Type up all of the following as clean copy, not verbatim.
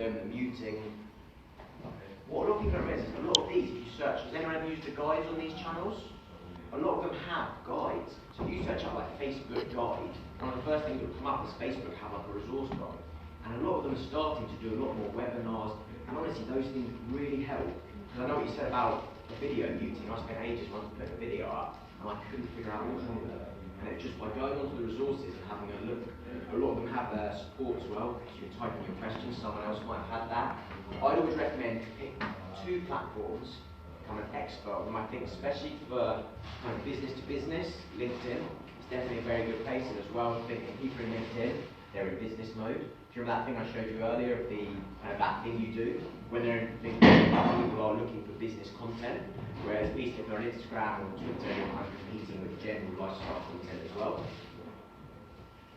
them, the muting. What a lot of people don't realise is a lot of these, if you search, has anyone ever used the guides on these channels? A lot of them have guides. So if you search out like Facebook guide, one of the first things that will come up is Facebook have like a resource guide. And a lot of them are starting to do a lot more webinars. And honestly, those things really help. Because I know what you said about the video muting. I spent ages once putting a video up, and I couldn't figure out what was wrong with it. And it's just by going onto the resources and having a look. A lot of them have support as well. You can type in your questions, someone else might have had that. I'd always recommend to pick 2 platforms, become an expert on them. I think especially for kind of business to business, LinkedIn is definitely a very good place. And as well, I think if people in LinkedIn, they're in business mode. Do you remember that thing I showed you earlier of the that thing you do when they're in LinkedIn? People are looking for business content, whereas at least if they're on Instagram or Twitter, you're kind of competing with general lifestyle content as well.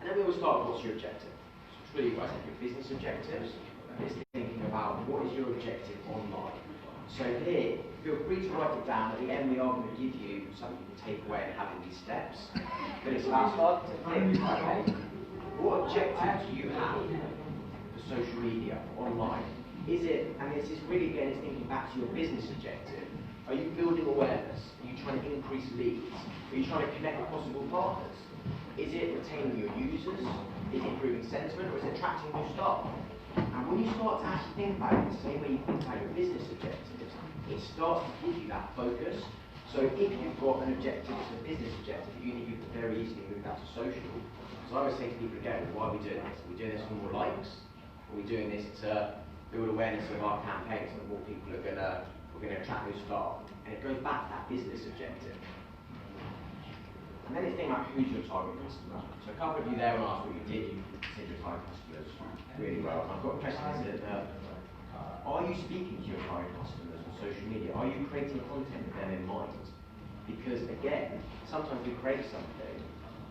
And then we always start with what's your objective. So it's really what I said, your business objectives. It's thinking about what is your objective online. So here, feel free to write it down. At the end, we are going to give you something you can take away and have in these steps. But it's about starting to think, okay, what objective do you have for social media, online? Is it, and this is really again, it's thinking back to your business objective. Are you building awareness? Are you trying to increase leads? Are you trying to connect with possible partners? Is it retaining your users? Is it improving sentiment? Or is it attracting new staff? And when you start to actually think about it the same way you think about your business objectives, it starts to give you that focus. So if you've got an objective, it's a business objective, you can very easily move that to social. So I always say to people again, why are we doing this? Are we doing this for more likes? Are we doing this to build awareness of our campaigns and more people are we're going to attract new staff? And it goes back to that business objective. And then it's thinking about who's your target customer. So a couple of you there will ask what you did, you consider your target customers really well. And I've got a question that are you speaking to your target customers on social media? Are you creating content with them in mind? Because again, sometimes we create something,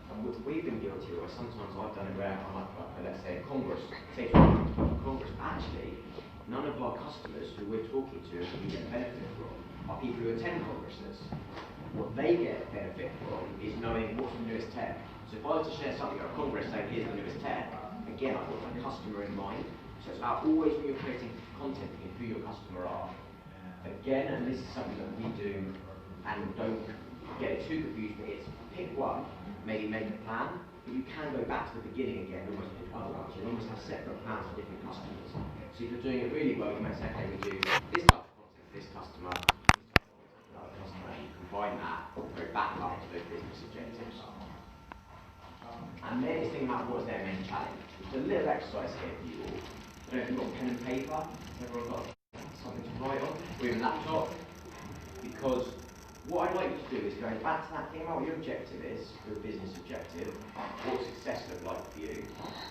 and we've been guilty of it, sometimes I've done it where I'm like, let's say a Congress, say Congress, actually, none of our customers who we're talking to who get benefit from are people who attend Congresses. What they get benefit from is knowing what's the newest tech. So if I was to share something at a Congress saying here's the newest tech, again I've got my customer in mind. So it's about always when you're creating content thinking who your customer are. Again, and this is something that we do, and don't get it too confused, but it's pick one, maybe make a plan, but you can go back to the beginning again, almost pick other ones. You almost have separate plans for different customers. So if you're doing it really well, you might say, okay, we do this type of content for this customer, combine that, go back up to those business objectives. And then it's thinking about what's their main challenge. It's a little exercise here for you all. I don't know if you've got pen and paper, everyone got something to write on, or even a laptop. Because what I'd like you to do is go back to that thing about what your objective is, your business objective, what success looks like for you,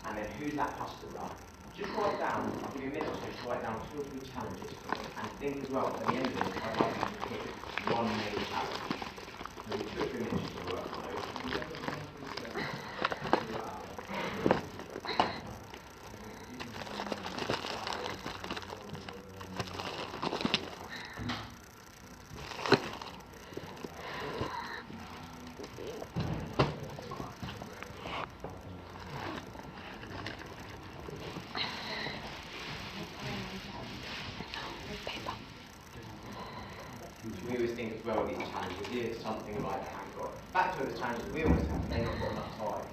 and then who's that customer. Just write down, I'll give you a minute or so to write down 2 or 3 challenges, and think as well, at the end of this, I'd like you to pick one main challenge. So 2 or 3 minutes to work on those. We always think as well with these challenges, it's something like back to the challenges we always have, they've not got enough time.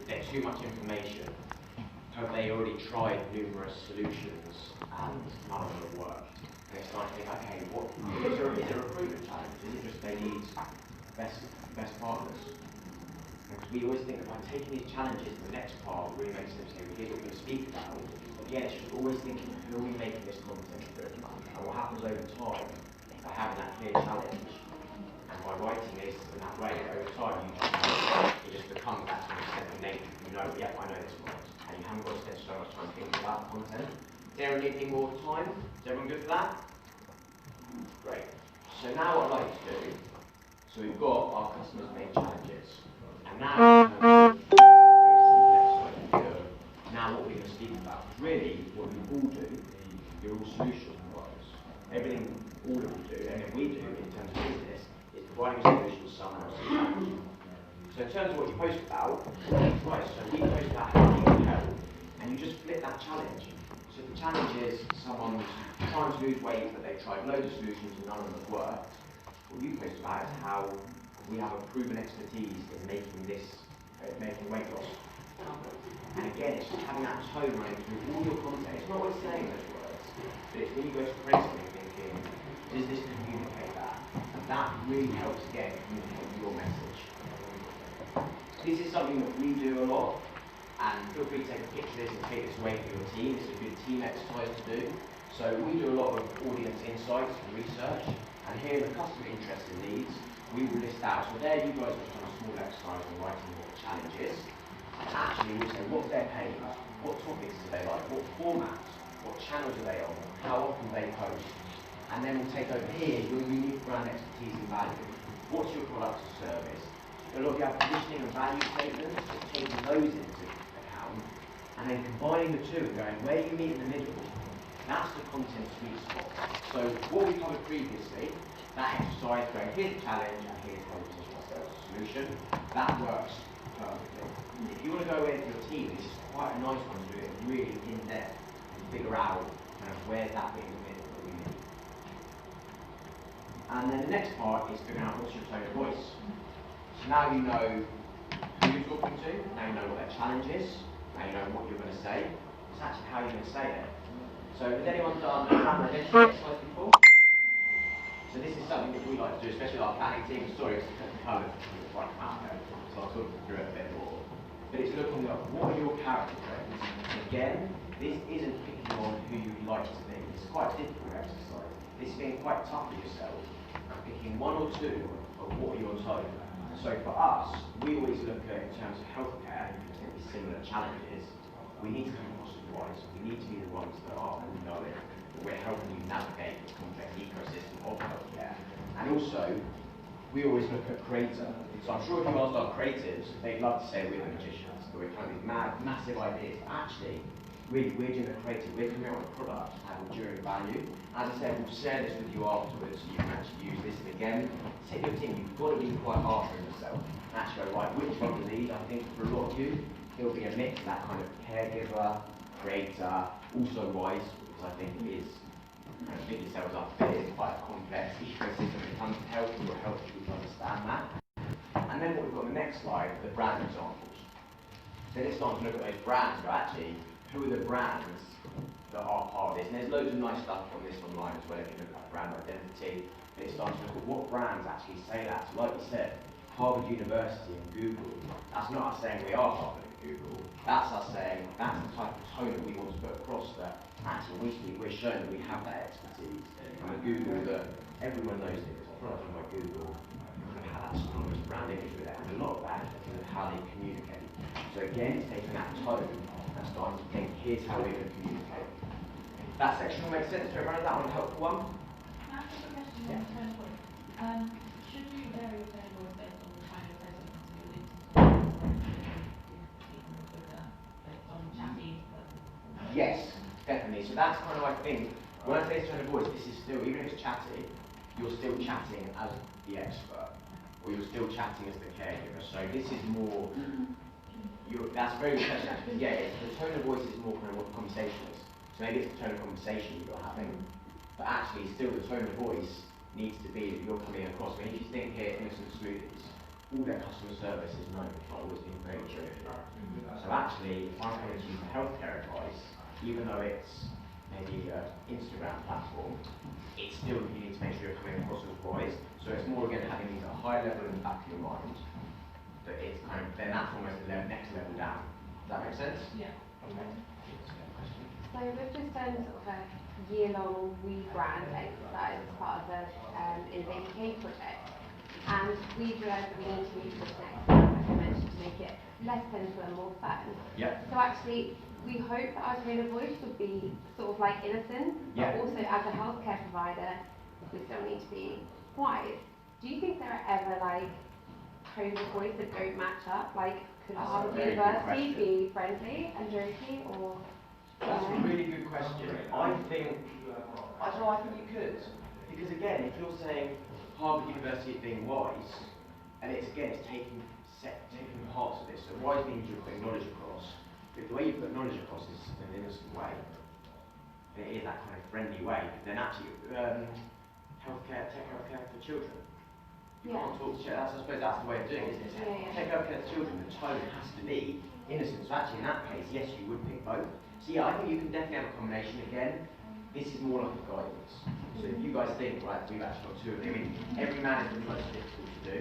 They're too much information. Have they already tried numerous solutions and none of them have worked? And it's starting to think, okay, what is a recruitment challenge? Is it just they need best partners? Because we always think about taking these challenges, the next part really makes sense here. Here's what we're going to speak about. Again, it's just always thinking, who are we making this content for? And what happens over time? By having that clear challenge, and by writing this in that way, over time it just becomes that sort of second nature. You know, yep, I know this works, and you haven't got to spend so much time thinking about content. Does anyone need any more time? Is everyone good for that? Great. So now what I'd like to do, so we've got our customers' main challenges, and now what we're going to speak about. Really, what you all do, you're all solution providers. Everything all of you do, and then we do in terms of business, is providing solutions to someone else's challenge. So in terms of what you post about, right, so we post about how you can help, and you just flip that challenge. So the challenge is someone's trying to lose weight, but they've tried loads of solutions and none of them have worked. What you posted about is how we have a proven expertise in making weight loss. And again, it's just having that tone running through all your content. It's not always saying those words, but it's when you go to create something thinking, does this communicate that? And that really helps, again, communicate your message. This is something that we do a lot, and feel free to take a picture of this and take this away for your team. It's a good team exercise to do. So we do a lot of audience insights and research, and here the customer interest and needs, we will list out. So there you guys have done a small exercise on writing what the challenge is. And actually we'll say what their pain, what topics do they like, what formats, what channels are they on, how often they post. And then we'll take over here your unique brand expertise and value. What's your product or service? A lot of you have positioning and value statements, so taking those into account, and then combining the two and going where you meet in the middle. That's the content sweet spot. So what we covered previously, that exercise going here's the challenge and here's how we position ourselves as a solution, that works perfectly. If you want to go into your team, this is quite a nice one to do it really in depth and figure out kind of where's that bit in the middle that we need. And then the next part is figuring out what's your tone of voice. So now you know who you're talking to, now you know what their challenge is, now you know what you're going to say. It's actually how you're going to say it. So has anyone done a brand identity exercise before? So this is something that we like to do, especially our planning team. Sorry, it's kind of quite out there, so I'll talk through it a bit more. But it's looking at what are your character traits. Again, this isn't picking on who you'd like to be. It's quite a difficult exercise. This is being quite tough for yourself and picking one or two of what are your tone. So for us, we always look at, in terms of healthcare, and similar challenges, we need to come across as wise. We need to be the ones that are all knowing, that we're helping you navigate the complex ecosystem of healthcare. And also, we always look at creator. So I'm sure if you asked our creatives, they'd love to say we're the magicians, that we're kind of these mad, massive ideas. But actually, we're doing the creative. We're coming out with a product to have enduring value. As I said, we'll share this with you afterwards, so you can actually use this. And again, take your team. You've got to be quite hard on yourself. And actually go, right, which one of these? I think for a lot of you, it'll be a mix of that kind of caregiver, creator, also wise, because I think it is, kind of pick yourselves up, it is quite a complex ecosystem when it comes to health, and will help you to understand that. And then what we've got on the next slide, the brand examples. So this time to look at those brands, but actually, who are the brands that are part of this? And there's loads of nice stuff on this online as well, if you look at brand identity. And it starts to look at what brands actually say that. So like you said, Harvard University and Google, that's not us saying we are Harvard and Google, that's us saying that's the type of tone that we want to put across that actually we're showing that we have that expertise. And with Google, that everyone knows that it's a product by Google, kind of how that synonymous brand image with it, and a lot of that is because of how they communicate. So again, it's taking that tone and starting to think, here's how we're going to communicate. That section will make sense to everyone? Is that one a helpful one? Can I ask a question on the tone of voice? Should you vary your tone of voice based on the kind of presence you're based on chatty? Yes, definitely. So that's kind of, I think, when I say tone of voice, this is still, even if it's chatty, you're still chatting as the expert, or you're still chatting as the caregiver. So this is more, that's very good question actually. Yeah, the tone of voice is more kind of what the conversation is. So maybe it's the tone of conversation you're having, but actually still the tone of voice needs to be that you're coming across. I mean, if you think here, Innocent Smoothies, all their customer service is known for always being very good. So actually, if I'm coming to you for healthcare advice, even though it's maybe an Instagram platform, it's still, you need to make sure you're coming across as wise. So it's more again having these at a high level in the back of your mind, that it's kind of, then that's almost the next level down. Does that make sense? Yeah. Okay. So we've just done sort of a year-long rebrand exercise as part of the Innovation K project. And we realised that we need to move to this next step, like I mentioned, to make it less clinical and more fun. Yep. So actually, we hope that our tone of voice would be sort of like innocent, Yep. but also as a healthcare provider, we still need to be wise. Do you think there are ever like tones of voice that don't match up? Like, could Harvard University be friendly and jokey, or? That's a really good question. I think you could. Because again, if you're saying Harvard University is being wise, and it's taking parts of this, so wise means you're putting knowledge across. But the way you put knowledge across is in an innocent way. there is that kind of friendly way, but then actually, tech healthcare for children. You Yeah. can't talk to children, I suppose that's the way of doing it, isn't it? Yeah. Tech healthcare for children, the tone has to be innocent. So actually, in that case, yes, you would pick both. So yeah, I think you can definitely have a combination. Again, this is more like a guidance. So if you guys think, right, we've actually got two of them. I mean, every man is the most difficult to do.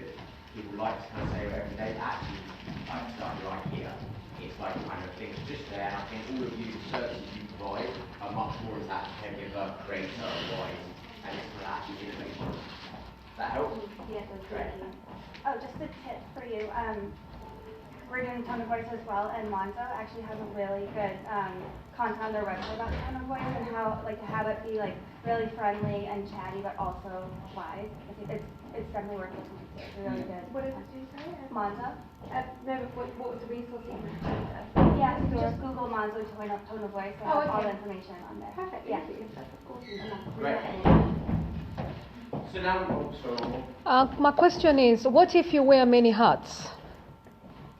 People like to kind of say every day, actually, like starting right here. It's like kind of things just there. And I think all of you, the services you provide are much more as that caregiver, creator, wise, and it's for actually innovation. That help? Yeah, that's Great. great. Oh, just a tip for you. We're doing Tone of Voice as well, and Monzo actually has a really good content on their website about Tone of Voice and how like to have it be like really friendly and chatty, but also wise. I think it's definitely worth listening to. It's really good. What did you say? Monzo? No, but what was the resource that you mentioned? Yeah, so just Google Monzo Tone of Voice and Oh, all okay. the information on there. Perfect, Yeah. thank you. That's awesome. Great. So now, My question is, what if you wear many hats?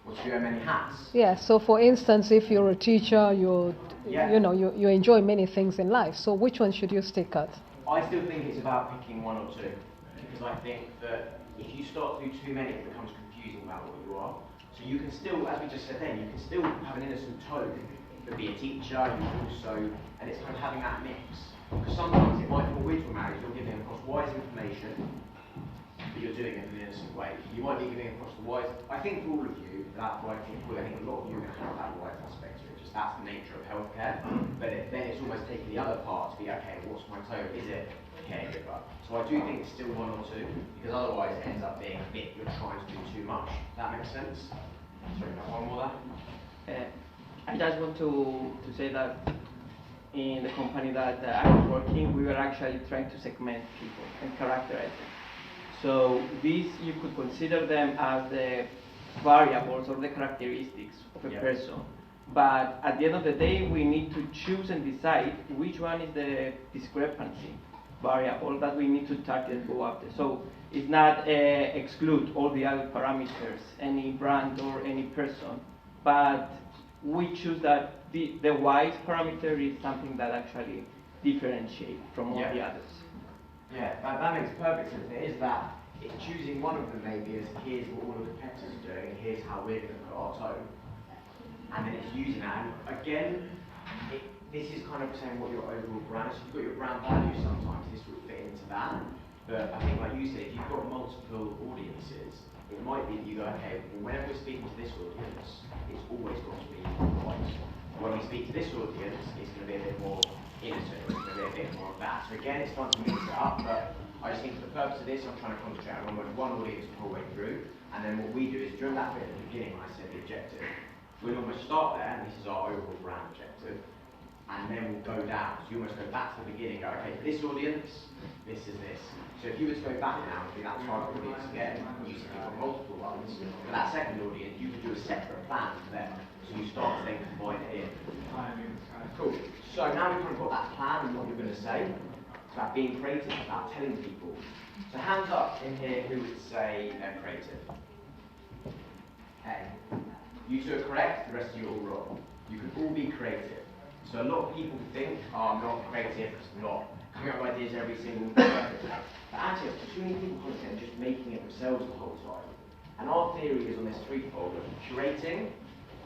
what do you wear many hats? Yeah, so for instance, if you're a teacher, Yeah. you enjoy many things in life. So which one should you stick at? I still think it's about picking one or two, because I think that if you start to do too many, it becomes confusing about what you are. So you can still, as we just said then, you can still have an innocent tone, but be a teacher, you can also, and it's kind of having that mix. Because sometimes it might fall into a marriage, you're giving across wise information, but you're doing it in an innocent way. You might be giving across the wise, I think for all of you, that right thing, I think a lot of you are going to have that wise aspect to it, just that's the nature of healthcare. But then it's almost taking the other part to be, okay, what's my tone? Is it caregiver? So I do think it's still one or two, because otherwise it ends up being a bit, you're trying to do too much. That makes sense? Sorry, can I have one more there? I just want to say that in the company that I was working, we were actually trying to segment people and characterize them. So these, you could consider them as the variables or the characteristics of a Yeah. person. But at the end of the day, we need to choose and decide which one is the discrepancy variable that we need to target and go after. So it's not exclude all the other parameters, any brand or any person, but we choose that the wise parameter is something that actually differentiates from all Yeah. the others. Yeah, that makes perfect sense. It is that. It's choosing one of them maybe as here's what all of the competitors are doing, and here's how we're going to put our tone. And then it's using that. And again, this is kind of saying what your overall brand is. You've got your brand values sometimes, this will fit into that. But I think like you said, if you've got multiple audiences, it might be that you go, okay, well, whenever we're speaking to this audience, it's always got to be wise. When we speak to this audience, it's going to be a bit more innocent, it's going to be a bit more of that. So again, it's fun to mix it up, but I just think for the purpose of this, I'm trying to concentrate on one audience the whole way through, and then what we do is during that bit at the beginning, when I said the objective, we'll almost start there, and this is our overall brand objective, and then we'll go down. So you almost go back to the beginning, go, okay, for this audience, this is this. So if you were to go back now and do that target audience again, you said you've got multiple ones, for that second audience, you could do a separate plan for them. So you start to then combine it in. Cool. So now we've kind of got that plan and what you're going to say. It's about being creative, it's about telling people. So hands up in here who would say creative. Okay. You two are correct, the rest of you are all wrong. You can all be creative. So a lot of people think, oh, I'm not creative because I'm not coming up with ideas every single day. But actually, too many people content just making it themselves the whole time. And our theory is on this threefold of curating,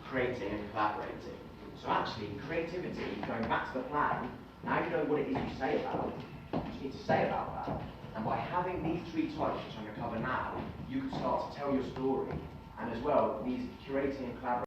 creating, and collaborating. So actually, creativity, going back to the plan, now you know what it is you say about it. You just need to say about that. And by having these three types, which I'm going to cover now, you can start to tell your story. And as well, these curating and collaborating